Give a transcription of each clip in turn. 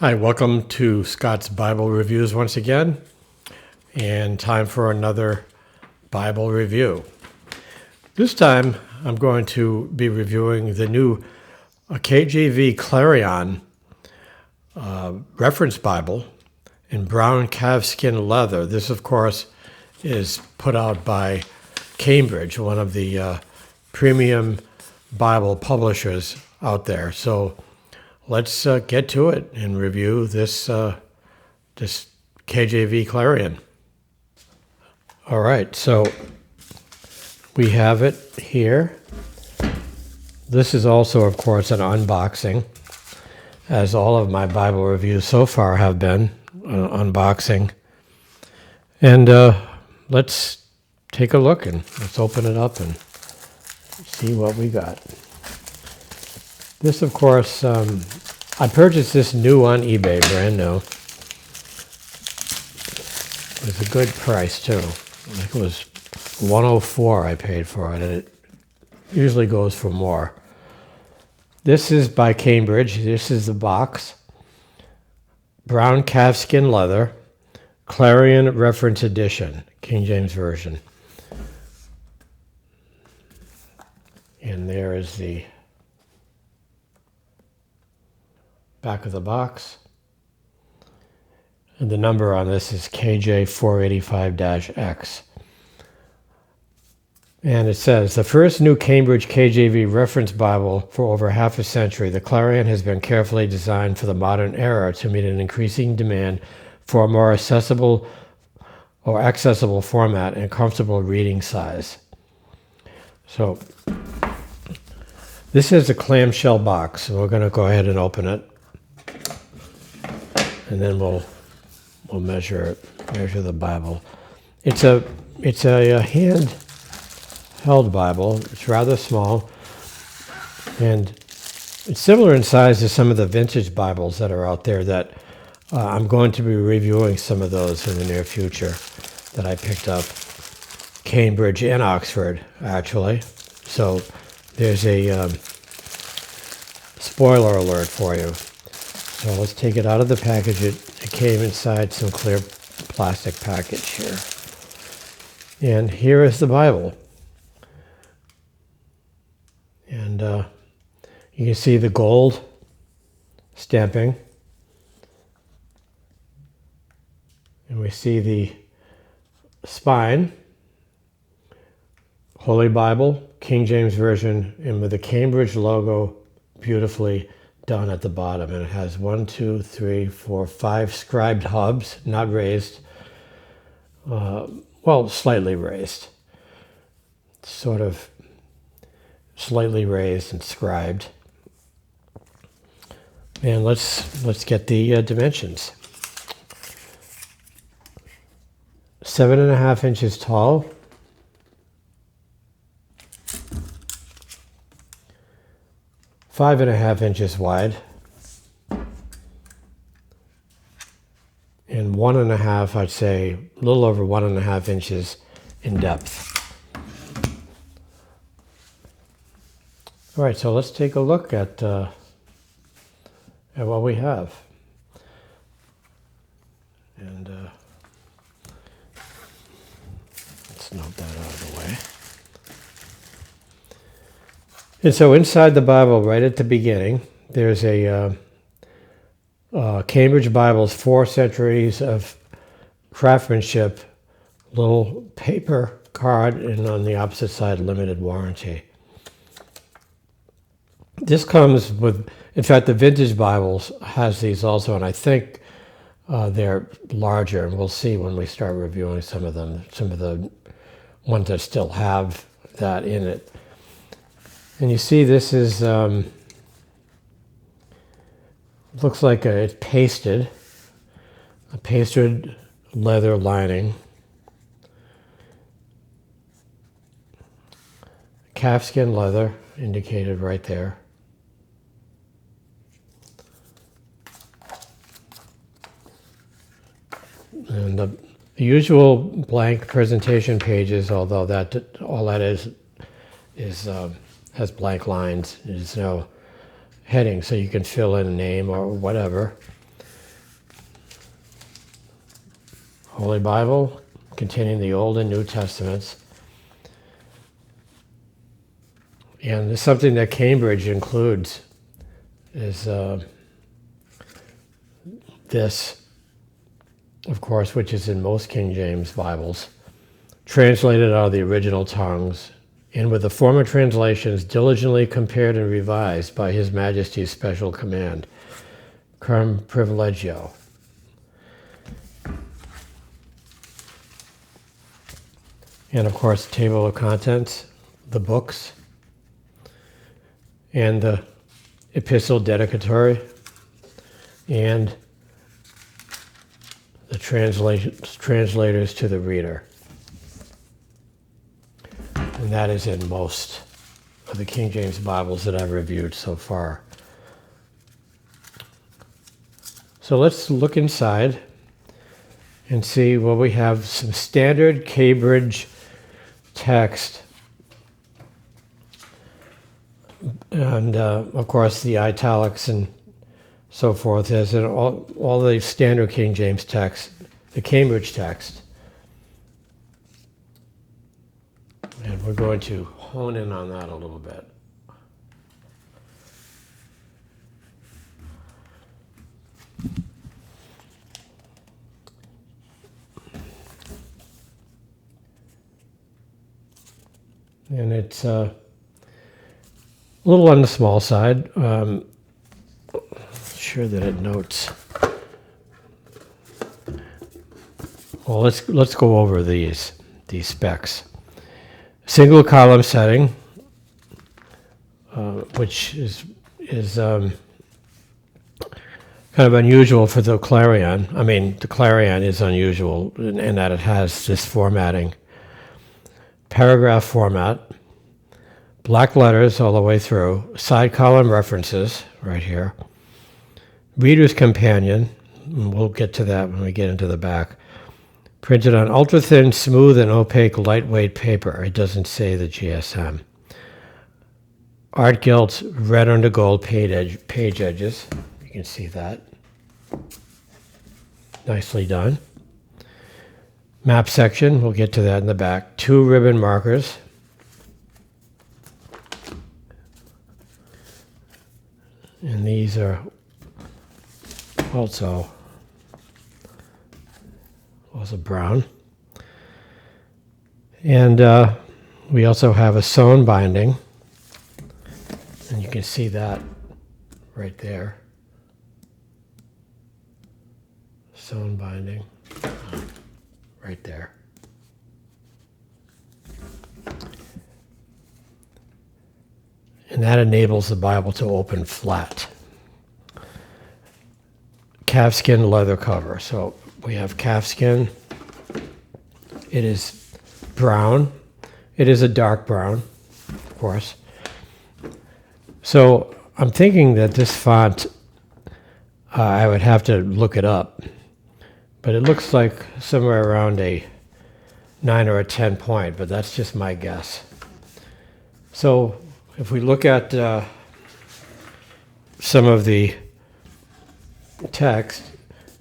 Hi, welcome to Scott's Bible Reviews once again, and time for another Bible review. This time I'm going to be reviewing the new KJV Clarion reference Bible in brown calfskin leather. This, of course, is put out by Cambridge, one of the premium Bible publishers out there. So let's get to it and review this KJV Clarion. All right, so we have it here. This is also, of course, an unboxing, as all of my Bible reviews so far have been unboxing. And let's take a look and let's open it up and see what we got. This, of course, I purchased this new on eBay, brand new. It was a good price, too. I think it was $104 I paid for it, and it usually goes for more. This is by Cambridge. This is the box. Brown calfskin leather, Clarion Reference Edition, King James Version. And there is the back of the box. And the number on this is KJ485-X. And it says, the first new Cambridge KJV reference Bible for over half a century, the Clarion has been carefully designed for the modern era to meet an increasing demand for a more accessible format and comfortable reading size. So this is a clamshell box, so we're going to go ahead and open it. And then we'll measure the Bible. It's a hand-held Bible. It's rather small, and it's similar in size to some of the vintage Bibles that are out there. That I'm going to be reviewing some of those in the near future that I picked up, Cambridge and Oxford, actually. So there's a spoiler alert for you. So let's take it out of the package. It came inside some clear plastic package here. And here is the Bible. And you can see the gold stamping. And we see the spine, Holy Bible, King James Version, and with the Cambridge logo beautifully done at the bottom. And it has 5 scribed hubs, not raised, slightly raised, sort of slightly raised and scribed. And let's get the dimensions. 7.5 inches tall, 5.5 inches wide, and 1.5, I'd say, a little over 1.5 inches in depth. All right, so let's take a look at what we have. And let's note that out of the way. And so inside the Bible, right at the beginning, there's a Cambridge Bible's 4 centuries of craftsmanship, little paper card, and on the opposite side, limited warranty. This comes with, in fact, the vintage Bibles has these also, and I think they're larger, and we'll see when we start reviewing some of them, some of the ones that still have that in it. And you see this is, looks like it's pasted, a pasted leather lining, calfskin leather indicated right there. And the usual blank presentation pages, although all that is has blank lines. There's no heading, so you can fill in a name or whatever. Holy Bible containing the Old and New Testaments. And there's something that Cambridge includes is this, of course, which is in most King James Bibles, translated out of the original tongues, and with the former translations diligently compared and revised by His Majesty's special command, cum privilegio. And of course, the table of contents, the books, and the epistle dedicatory, and the translators to the reader. And that is in most of the King James Bibles that I've reviewed so far. So let's look inside and see what we have. Some standard Cambridge text, and of course the italics and so forth is in all the standard King James text, the Cambridge text. And we're going to hone in on that a little bit. And it's a little on the small side. Sure that it notes. Well, let's go over these specs. Single column setting, which is kind of unusual for the Clarion. I mean, the Clarion is unusual in that it has this formatting. Paragraph format, black letters all the way through, side column references right here, reader's companion, and we'll get to that when we get into the back, printed on ultra thin, smooth, and opaque lightweight paper. It doesn't say the GSM. Art gilt red under gold page edges. You can see that. Nicely done. Map section, we'll get to that in the back. 2 ribbon markers. And these are also brown. And we also have a sewn binding. And you can see that right there. Sewn binding. Right there. And that enables the Bible to open flat. Calfskin leather cover. So we have calfskin. It is brown. It is a dark brown, of course. So I'm thinking that this font, I would have to look it up. But it looks like somewhere around a 9 or a 10 point, but that's just my guess. So if we look at some of the text,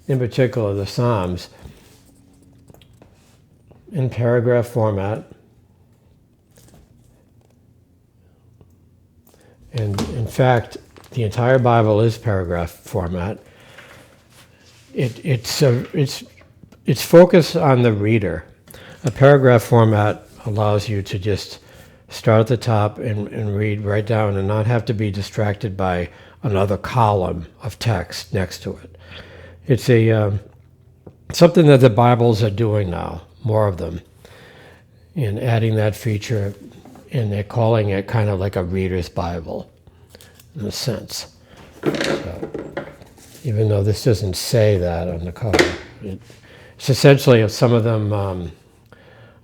in particular the Psalms, in paragraph format, and in fact, the entire Bible is paragraph format. It's focused on the reader. A paragraph format allows you to just start at the top and read right down and not have to be distracted by another column of text next to it. It's something that the Bibles are doing now, more of them, and adding that feature, and they're calling it kind of like a reader's Bible, in a sense. So, even though this doesn't say that on the cover. It's essentially, some of them,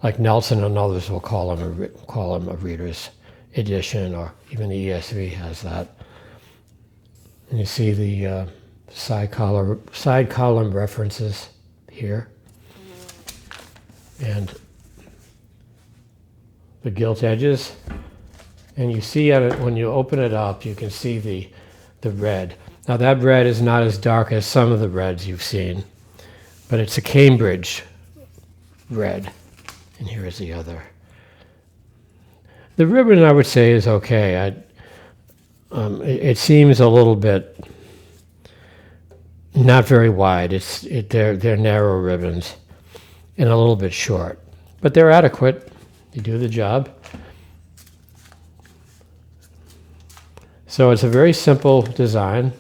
like Nelson and others, will call them a reader's edition, or even the ESV has that. And you see the side column references here. And the gilt edges. And you see on it, when you open it up, you can see the red. Now that red is not as dark as some of the reds you've seen, but it's a Cambridge red. And here is the other. The ribbon, I would say, is okay. It seems a little bit not very wide. They're narrow ribbons and a little bit short, but they're adequate. They do the job. So it's a very simple design.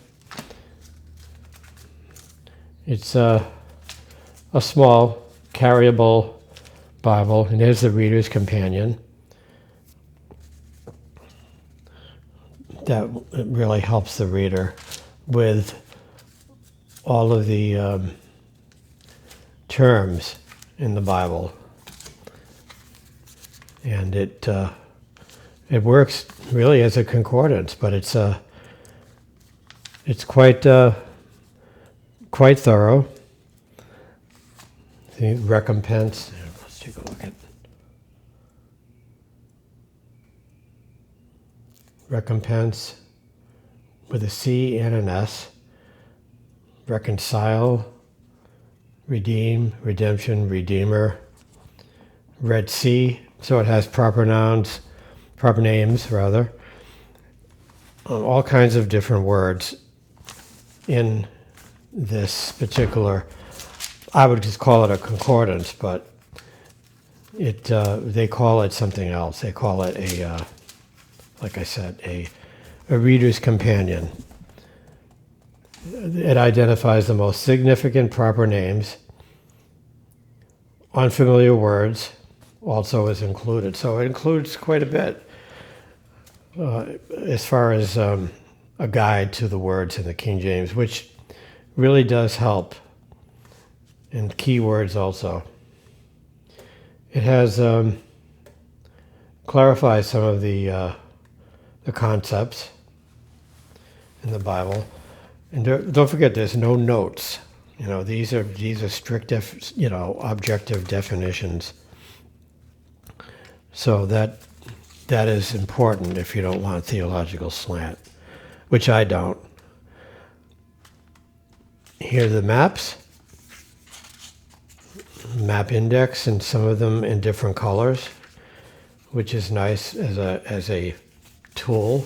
It's a small carryable Bible, and there's the Reader's Companion. That really helps the reader with all of the terms in the Bible, and it works really as a concordance, but it's quite thorough. The recompense. Let's take a look at recompense with a C and an S. Reconcile, redeem, redemption, redeemer. Red Sea, so it has proper names, all kinds of different words in this particular. I would just call it a concordance, but they call it something else. They call it like I said, a Reader's Companion. It identifies the most significant proper names. Unfamiliar words also is included. So it includes quite a bit as far as a guide to the words in the King James, which really does help. And keywords also. It has clarifies some of the concepts in the Bible. And don't forget, there's no notes. These are strict, objective definitions. So that is important if you don't want theological slant, which I don't. Here are the maps, map index, and some of them in different colors, which is nice as a tool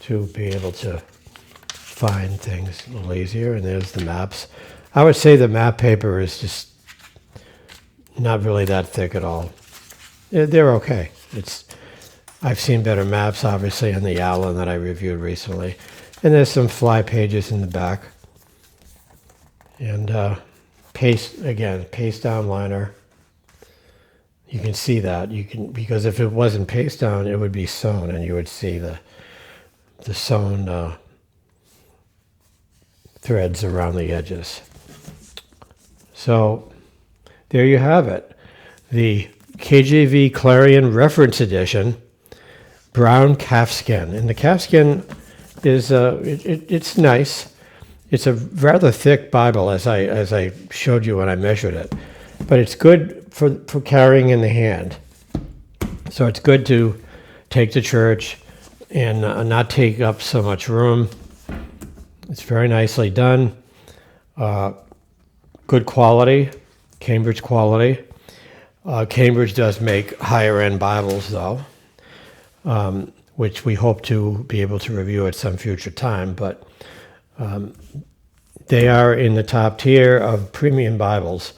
to be able to find things a little easier. And there's the maps. I would say the map paper is just not really that thick at all. They're okay. I've seen better maps, obviously, on the Allen that I reviewed recently. And there's some fly pages in the back. And paste down liner. You can see that. Because if it wasn't paste down, it would be sewn, and you would see the sewn threads around the edges. So there you have it. The KJV Clarion Reference Edition, Brown Calfskin. And the calfskin is it's nice. It's a rather thick Bible, as I showed you when I measured it, but it's good for carrying in the hand. So it's good to take to church and not take up so much room. It's very nicely done. Good quality, Cambridge quality. Cambridge does make higher end Bibles, though, which we hope to be able to review at some future time. But they are in the top tier of premium Bibles,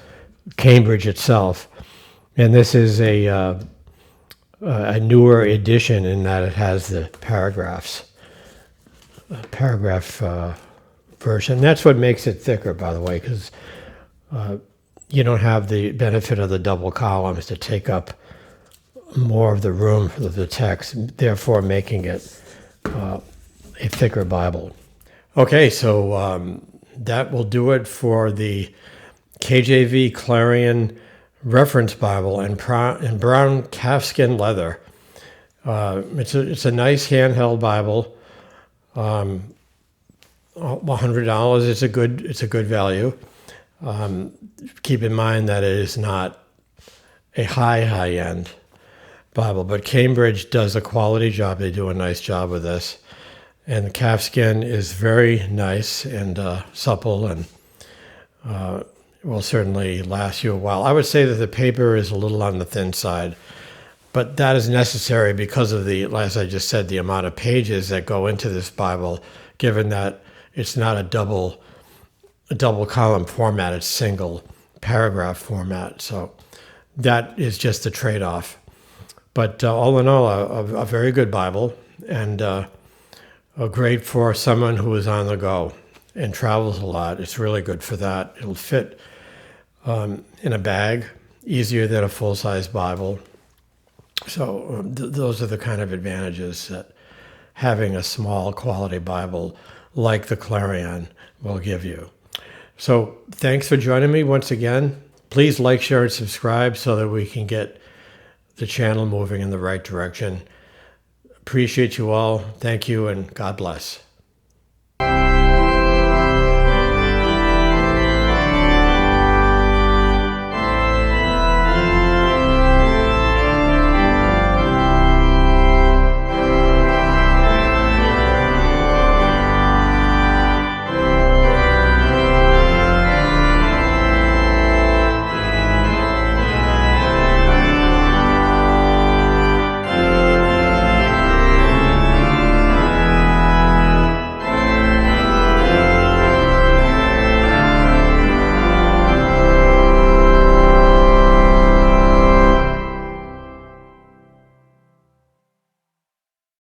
Cambridge itself. And this is a newer edition in that it has the paragraph version. That's what makes it thicker, by the way, because you don't have the benefit of the double columns to take up more of the room for the text, therefore making it a thicker Bible. Okay, so that will do it for the KJV Clarion Reference Bible in brown calfskin leather. It's a nice handheld Bible. $100 is a good value. Keep in mind that it is not a high end Bible, but Cambridge does a quality job. They do a nice job with this, and the calfskin is very nice and supple, and will certainly last you a while. I would say that the paper is a little on the thin side, but that is necessary because of the, as I just said, the amount of pages that go into this Bible, given that it's not a double column format, it's single paragraph format. So that is just a trade-off. But all in all, a very good Bible, and great for someone who is on the go and travels a lot. It's really good for that. It'll fit in a bag, easier than a full-size Bible. So those are the kind of advantages that having a small quality Bible like the Clarion will give you. So thanks for joining me once again. Please like, share, and subscribe so that we can get the channel moving in the right direction. Appreciate you all. Thank you, and God bless.